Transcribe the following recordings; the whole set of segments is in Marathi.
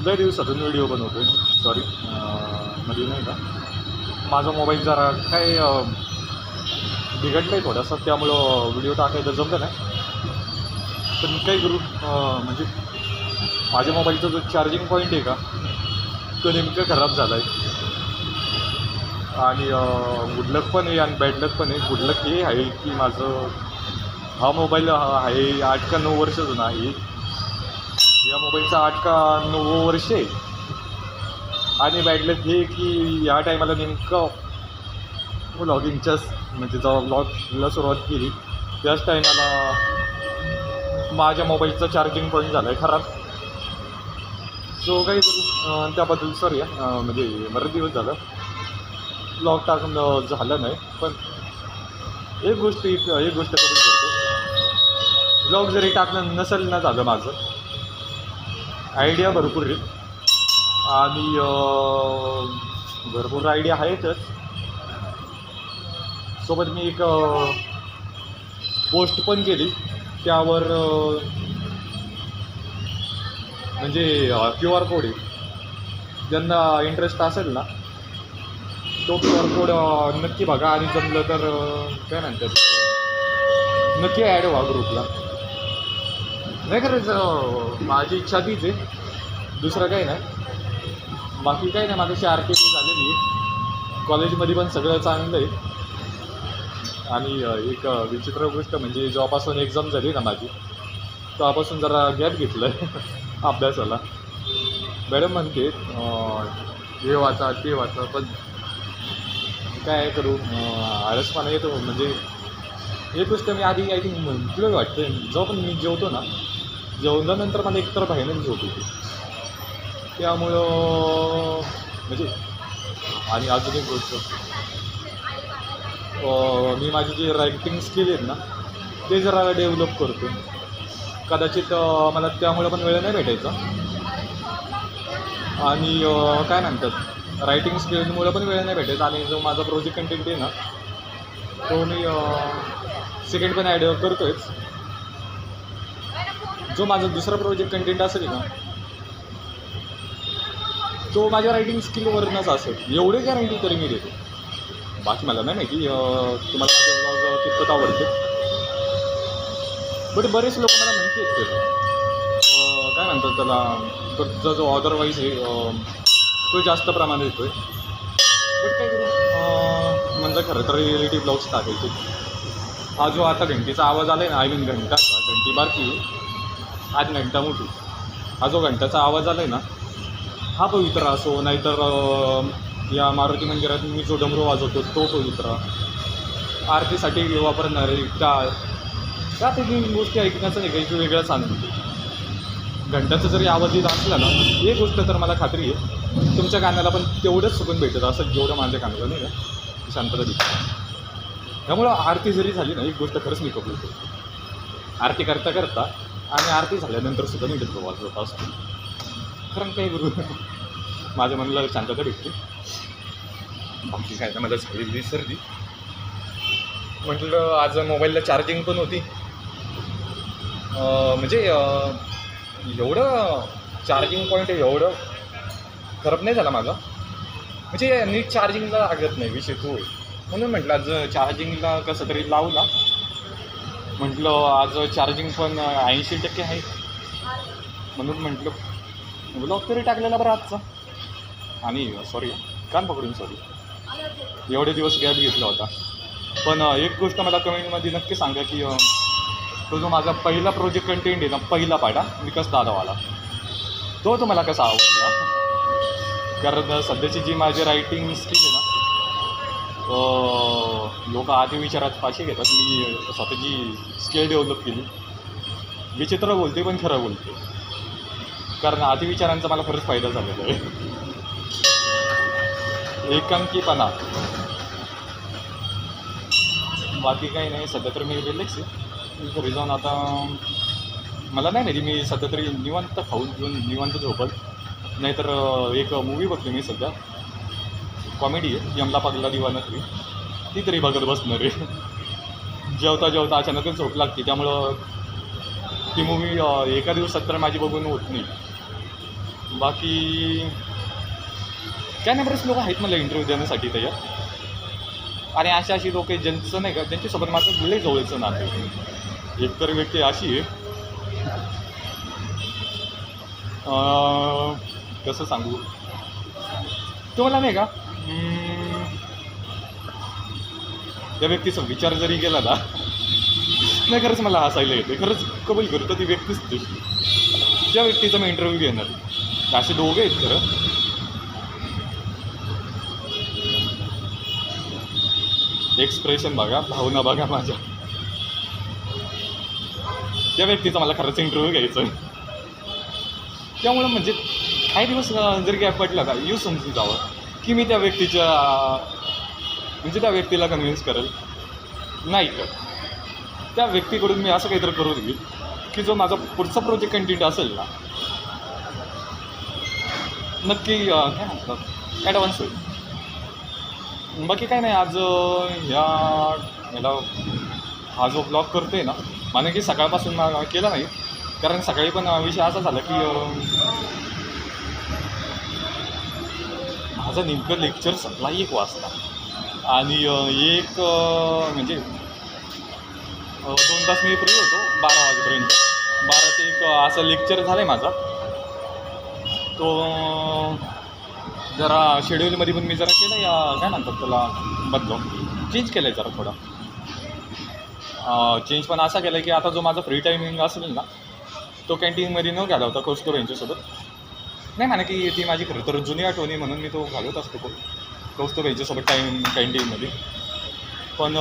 लय दिवसातून व्हिडिओ बनवतो आहे. सॉरी, मध्ये नाही का, माझा मोबाईल जरा काय बिघडलं आहे थोडासा, त्यामुळं व्हिडिओ टाकायला जमलं नाही. पण काही करू, म्हणजे माझ्या मोबाईलचा जो चार्जिंग पॉईंट आहे का, तो नेमका खराब झाला आहे. आणि गुड लक पण आहे आणि बॅड लक पण आहे. गुड लक हे आहे की माझं हा मोबाईल आहे 8 का 9 वर्ष जुना आहे. या मोबाईलचा 8 का 9 वर्ष आहे. आणि बॅड लक हे की या टायमाला नेमकं व्लॉगिंगच्याच म्हणजे जेव्हा व्लॉगला सुरुवात केली त्याच टायमाला माझ्या मोबाईलचा चार्जिंग पॉईंट झाला आहे खराब. सो काही करू, त्याबद्दल सॉरी म्हणजे बरेच दिवस झालं ब्लॉग टाकून झालं नाही. पण एक गोष्ट करून करतो, ब्लॉग जरी टाकलं नसेल ना झालं माझं, आयडिया भरपूर आहेत आणि भरपूर आयडिया आहेतच. सोबत मी एक पोस्ट पण केली, त्यावर म्हणजे QR कोड आहे, ज्यांना इंटरेस्ट असेल ना तो QR कोड नक्की बघा आणि जमलं तर काय म्हणतात नक्की ॲड व्हा ग्रुपला. नाही करायचं, माझी इच्छा तीच आहे, दुसरं काही नाही. बाकी काही नाही, माझी RP झालेली आहे, कॉलेजमध्ये पण सगळं चांगलं आहे. आणि एक विचित्र गोष्ट म्हणजे जेव्हापासून एक्झाम झाली ना माझी तेव्हापासून जरा गॅप घेतलं आहे अभ्यासाला. मॅडम म्हणते हे वाचा ते वाचा, पण काय करू, आळसपणा येतो. म्हणजे एक गोष्ट मी आधी आय थिंक म्हटलं वाटतं, जेव्हा पण मी जेवतो ना, जेवल्यानंतर मला एकतर भयानक झोप येते. त्यामुळं म्हणजे आणि अजून एक गोष्ट, मी माझी जे रायटिंग स्किल आहेत ना ते जरा डेव्हलप करतो. कदाचित मला त्यामुळं पण वेळ नाही भेटायचा. आणि काय म्हणतात रायटिंग स्किलमुळं पण वेळ नाही भेटायचा. आणि जो माझा प्रोजेक्ट कंटेंट आहे ना तो मी सेकंड पण ॲड करतो आहेच. जो माझा दुसरा प्रोजेक्ट कंटेंट असेल ना तो माझ्या रायटिंग स्किलवरूनच असेल, एवढे गॅरंटी तरी मी देतो. बाकी मला नाही माहिती तुम्हाला माझे ब्लॉग कितपत आवडते, बट बरेच लोक मला म्हणतात काय म्हणतात त्याला, तुझा जो अदरवाईज आहे तो जास्त प्रमाणात येतो आहे. बट काय करू, म्हणजे खरं तर रिएलिटी ब्लॉग्स टाकायचे. हा जो आता घंटीचा आवाज आला आहे ना, आय मीन घंटाचा, घंटी बारकी आज घंटा मोठी, हा जो घंटाचा आवाज आला आहे ना हा पवित्र असो, नाहीतर या मारुती मंदिरात मी जो डमरू वाजवतो तो पवित्र, आरतीसाठी वापरणारे टाळ, त्या पैकी गोष्टी ऐकण्याचा नाही काही वेगळाच आनंद. घंटाचा जरी आवाज येत असला ना, एक गोष्ट तर मला खात्री आहे तुमच्या कानाला पण तेवढंच सुकून भेटत असं जेवढं माझ्या कानाला नाही का शांतता दिसते. त्यामुळं आरती जरी झाली ना, एक गोष्ट खरंच मी कबूल करतो, आरती करता करता आणि आरती झाल्यानंतर सुद्धा मी डमरू वाजवत असतो. कारण काही करू माझ्या मनाला शांतता भेटते. बाकी काय तर मला झालेली सर्दी. म्हटलं आज मोबाईलला चार्जिंग पण होती, म्हणजे एवढं चार्जिंग पॉईंट एवढं खराब नाही झाला माझा, म्हणजे नीट चार्जिंगला लागत नाही विषय तो. म्हणून म्हटलं आज चार्जिंगला कसं तरी लावला. म्हटलं आज चार्जिंग पण 80% आहे, म्हणून म्हटलं ब्लॉग तरी टाकलेला बरं आजचा. आणि सॉरी कान पकडून सॉरी एवढे दिवस गॅप घेतला होता. पण एक गोष्ट मला कमेंटमध्ये नक्की सांगा की तो जो माझा पहिला प्रोजेक्ट कंटेंट आहे ना, पहिला पाडा विकास दादावाला, तो तुम्हाला कसा आवडला. कारण सध्याची जी माझी रायटिंग स्किल आहे ना, लोक आधी विचारात पाशी घेतात. मी स्वतःची स्किल डेव्हलप केली. विचित्र बोलते पण खरं बोलते, कारण आधी विचारांचा मला खरंच फायदा झालेला आहे. एकांकीपणा, बाकी काही नाही. सध्या तर मी रिलॅक्स आहे घरी जाऊन. आता मला नाही माहिती, मी सध्या तरी निवांत खाऊन घेऊन निवांत झोपल, नाहीतर एक मूवी बघते मी सध्या, कॉमेडी आहे, यमला पगला दिवाना 3, ती तरी बघत बसणार आहे. जेवता जेवता अचानकच झोप लागते, त्यामुळं ती मूवी एका दिवसात तर माझी बघून होत नाही. बाकी काय नाही, बरेच लोक आहेत मला इंटरव्ह्यू देण्यासाठी तयार. आणि अशी लोक आहेत ज्यांचं नाही का, त्यांच्यासोबत माझं लय जवळचं नातं आहे. एक तर व्यक्ती अशी आहे, कसं सांगू तुम्हाला नाही का, त्या व्यक्तीचा विचार जरी केला ना, नाही खरंच मला हसायला येते. खरंच कबूल करतो, ती व्यक्तीच तशी. त्या व्यक्तीचा मी इंटरव्ह्यू घेणार. असे दोघे आहेत खरं. एक्सप्रेशन बघा, भावना बघा माझ्या. त्या व्यक्तीचा मला खरंच इंटरव्ह्यू घ्यायचा आहे. त्यामुळं म्हणजे काही दिवस जरी गॅप पडला का, येऊ समजून जावं की मी त्या व्यक्तीच्या म्हणजे त्या व्यक्तीला कन्व्हिन्स करेल. नाही तर त्या व्यक्तीकडून मी असं काहीतरी करून घेईल की जो माझा पुढचा प्रोजेक्ट कंटेंट असेल ना, नक्की काय म्हणतात ॲडव्हान्स होईल. बाकी काय नाही. आज याला हा जो ब्लॉग करते ना, माने की सकाळपासून केला नाही, कारण सकाळी पण विषय असा झाला की माझं नेमकं लेक्चर संपला 1 वाजता. आणि एक म्हणजे 2 तास मी फ्री होतो 12 वाजेपर्यंत. 12 ते 1 असं लेक्चर झालं आहे माझा. तो जरा शेड्यूलमध्ये पण मी जरा केलं काय म्हणतात त्याला बदलून चेंज केलं आहे जरा थोडा. चेंज पण असा केला आहे की आता जो माझा फ्री टायमिंग असेल ना, तो कॅन्टीनमध्ये न घाला होता कौस्तुभ यांच्यासोबत. नाही म्हणा की ती माझी खरं तर जुनी आठवणी म्हणून मी तो घालवत असतो कौस्तुभ यांच्यासोबत टाईम कॅन्टीनमध्ये. पण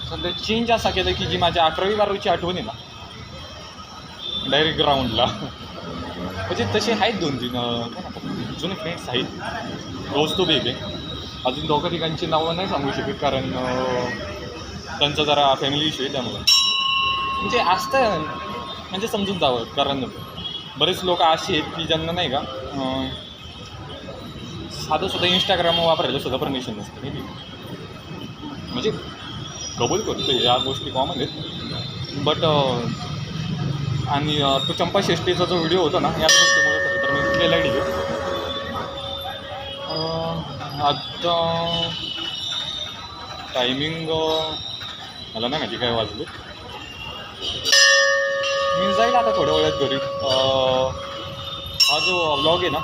सध्या चेंज असा केला की जी माझ्या 11वी-12वीची आठवण आहे ना, डायरेक्ट ग्राउंडला. म्हणजे तसे आहेत 2-3 काय म्हणतात जुने फ्रेंड्स आहेत. कौस्तुभ एक आहे. अजून दोघं ठिकाणची नावं नाही सांगू शकत, कारण त्यांचा जरा फॅमिली इश्यू आहे. त्यामुळं म्हणजे असतं म्हणजे समजून जावं, कारण बरेच लोक असे आहेत की ज्यांना नाही का साधंसुद्धा इंस्टाग्राम वापरायला सुद्धा परमिशन नसतं. नाही म्हणजे कबूल करतो या गोष्टी कॉमन आहेत. बट आणि तो चंपा शेष्टीचा जो व्हिडिओ होता ना, याच गोष्टीमुळे खरं तर मी केला डिओ. आता टायमिंग मला नाही माहिती काय वाजले. मी जाईल आता थोड्या वेळात घरी. हा जो व्लॉग आहे ना,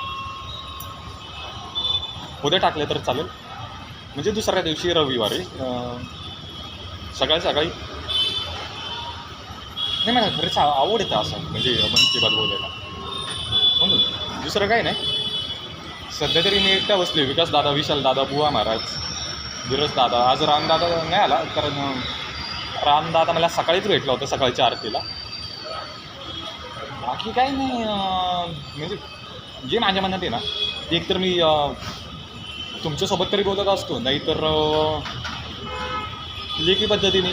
उद्या टाकले तर चालेल. म्हणजे दुसऱ्या दिवशी रविवारी सकाळी नाही मला खरंच आवड येतं असं, म्हणजे मन की बात बोलायला. म्हणून दुसरं काय नाही. सध्या तरी मी एकटा बसले. विकास दादा, विशाल दादा, बुवा महाराज, धीरज दादा. आज रामदादा नाही आला, कारण रामदादा मला सकाळीच भेटला होता, सकाळच्या आरतीला. बाकी काही नाही. म्हणजे जे माझ्या मनात आहे ना, एकतर मी तुमच्यासोबत तरी बोलत असतो, नाहीतर लेखी पद्धतीने.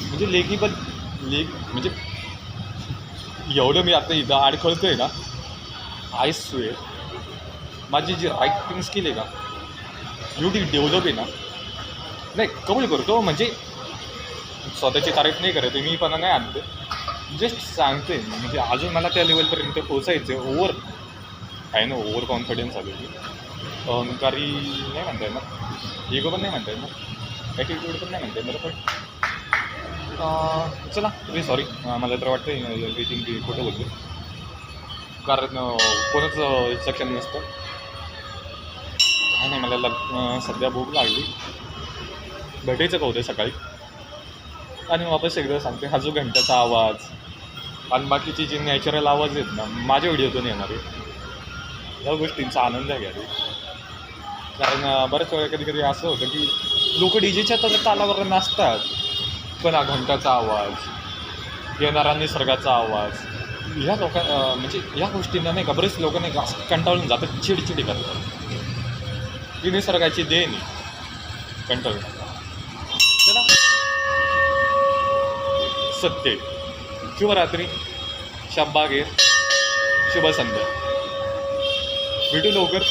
म्हणजे लेख म्हणजे एवढं मी आता इथं अडखळतो आहे ना, आय स्वेअर माझी जी रायटिंग स्किल आहे का, एवढी डेव्हलप आहे ना. नाही कबूल करतो, म्हणजे स्वतःची तारीफ नाही करत मी, पण नाही आणते, जस्ट सांगते. म्हणजे अजून मला त्या लेवलपर्यंत पोचायचं आहे. ओव्हर कॉन्फिडन्स आली होती. अहंकारी नाही म्हणता येणार, इगो पण नाही म्हणता येणार, ॲटिट्यूड पण नाही म्हणता येणार. पण चला तुम्ही सॉरी, मला तर वाटतं आय थिंक की खोटं बोलतो, कारण कोणच सक्षम नसतं. काय नाही, मला सध्या भूक लागली, भेटायचं का होतं सकाळी. आणि वापस एकदा सांगते, हा जो घंट्याचा आवाज आणि बाकीचे जे नॅचरल आवाज आहेत ना, माझ्या व्हिडिओतून येणार आहे, या गोष्टींचा आनंद घ्यावे. कारण बऱ्याच वेळा कधी असं होतं की लोक डीजेच्या तालावर नाचतात, पण हा घंटाचा आवाज, येणारा निसर्गाचा आवाज, ह्या म्हणजे ह्या गोष्टींना नाही का बरेच लोक नाही का कंटाळून जातात, चिडचिडी करतात. ही निसर्गाची देण कंटाळून. चला सत्य, शुभरात्री, शब्बागे, शुभ संध्या, भेटू लवकर.